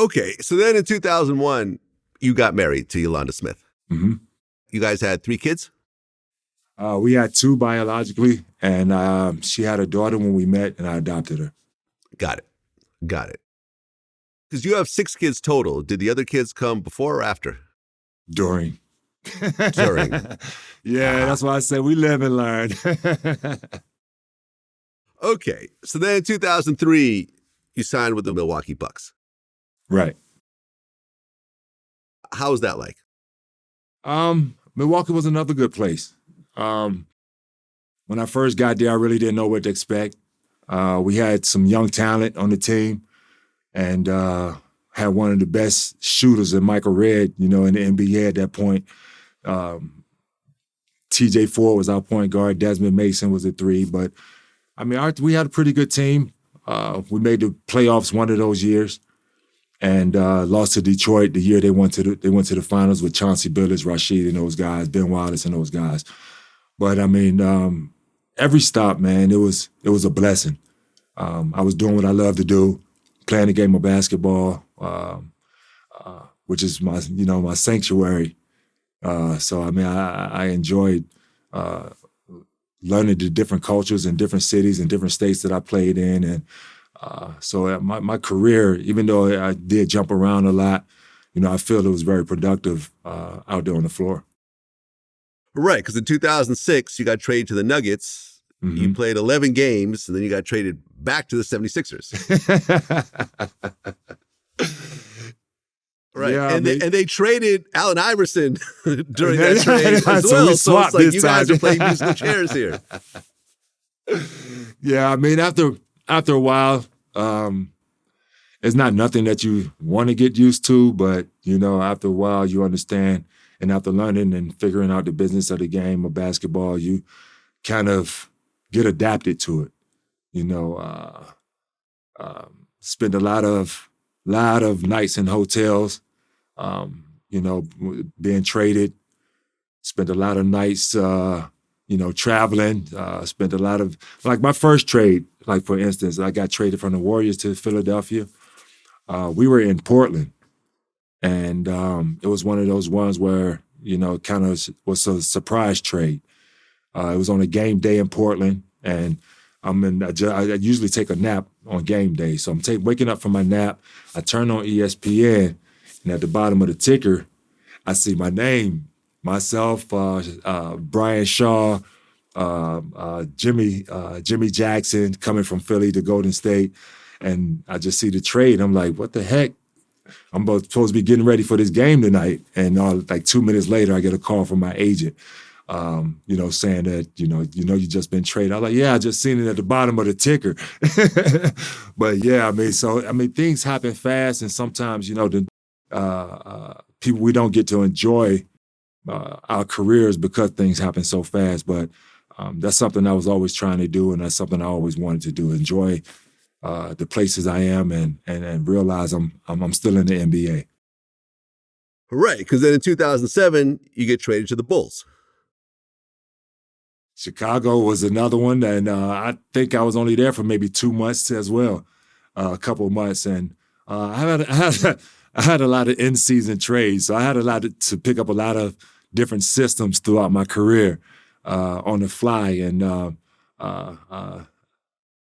Okay, so then in 2001, you got married to Yolanda Smith. Mm-hmm. You guys had 3 kids? We had 2 biologically, and she had a daughter when we met, and I adopted her. Got it. Because you have 6 kids total. Did the other kids come before or after? During. Yeah, that's why I said we live and learn. Okay, so then in 2003, you signed with the Milwaukee Bucks. Right. How was that like? Milwaukee was another good place. When I first got there, I really didn't know what to expect. We had some young talent on the team and had one of the best shooters in Michael Redd, in the NBA at that point. TJ Ford was our point guard. Desmond Mason was a 3. But, we had a pretty good team. We made the playoffs one of those years and lost to Detroit the year they went to the finals with Chauncey Billups, Rashid and those guys, Ben Wallace and those guys. But, every stop, man, it was a blessing. I was doing what I love to do, playing the game of basketball, which is my sanctuary. So I enjoyed learning the different cultures and different cities and different states that I played in. And so my career, even though I did jump around a lot, I feel it was very productive out there on the floor. Right, because in 2006, you got traded to the Nuggets. Mm-hmm. You played 11 games, and then you got traded back to the 76ers. Right, yeah, and they traded Allen Iverson during that trade as well. So it's like you guys are playing musical chairs here. Yeah, after a while, it's not nothing that you want to get used to, but after a while you understand. And after learning and figuring out the business of the game of basketball, you kind of get adapted to it. Spend a lot of nights in hotels, being traded. Spent a lot of nights, traveling. Spent a lot of, like my first trade, like for instance, I got traded from the Warriors to Philadelphia. We were in Portland. And it was one of those ones where, kind of was a surprise trade. It was on a game day in Portland, and I usually take a nap on game day. So I'm waking up from my nap, I turn on ESPN, and at the bottom of the ticker, I see my name, myself, Brian Shaw, Jimmy Jackson coming from Philly to Golden State, and I just see the trade. I'm like, what the heck? I'm supposed to be getting ready for this game tonight. And like 2 minutes later, I get a call from my agent, saying that, you just been traded. I was like, yeah, I just seen it at the bottom of the ticker. But yeah, things happen fast. And sometimes, people, we don't get to enjoy our careers because things happen so fast. But that's something I was always trying to do. And that's something I always wanted to do, enjoy the places I am and realize I'm still in the NBA. Right, because then in 2007, you get traded to the Bulls. Chicago was another one, and I think I was only there for maybe 2 months as well, a couple of months. And I had a lot of in-season trades, so I had a lot to pick up a lot of different systems throughout my career on the fly, and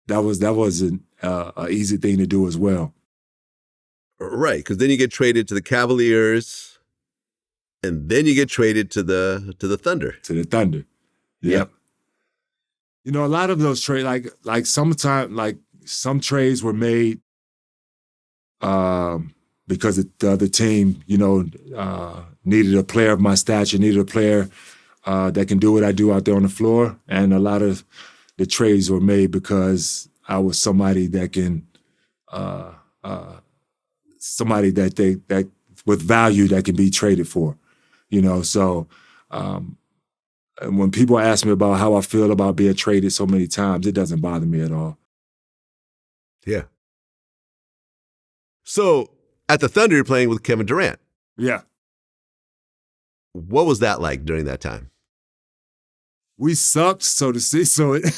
that wasn't an easy thing to do as well. Right, because then you get traded to the Cavaliers, and then you get traded to the Thunder. To the Thunder, yep. A lot of those trades, like sometimes, some trades were made because the other team, needed a player of my stature, needed a player that can do what I do out there on the floor, and a lot of the trades were made because I was somebody that can, somebody that with value that can be traded for, So when people ask me about how I feel about being traded so many times, it doesn't bother me at all. Yeah. So at the Thunder, you're playing with Kevin Durant. Yeah. What was that like during that time? We sucked, so to see. So it,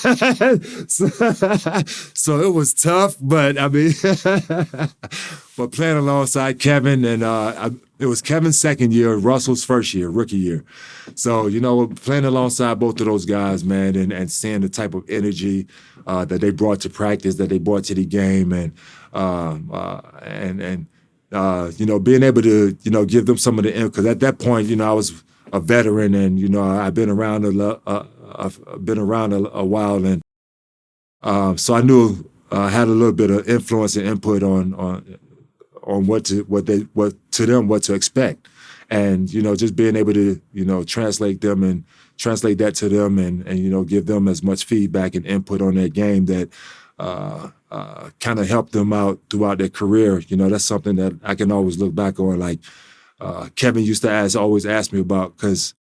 so it was tough, but but playing alongside Kevin, and it was Kevin's second year, Russell's first year, rookie year. So, playing alongside both of those guys, man, and seeing the type of energy that they brought to practice, that they brought to the game, and being able to, give them some of the, because at that point, I was a veteran, and I've been around a while, and so I knew I had a little bit of influence and input on what to expect, and just being able to translate that to them, and give them as much feedback and input on their game that kind of helped them out throughout their career. That's something that I can always look back on. Like Kevin used to always ask me about, because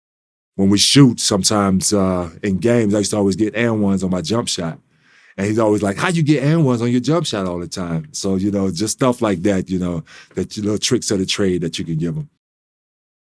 when we shoot sometimes in games, I used to always get and ones on my jump shot. And he's always like, how you get and ones on your jump shot all the time? So, just stuff like that, that little tricks of the trade that you can give them.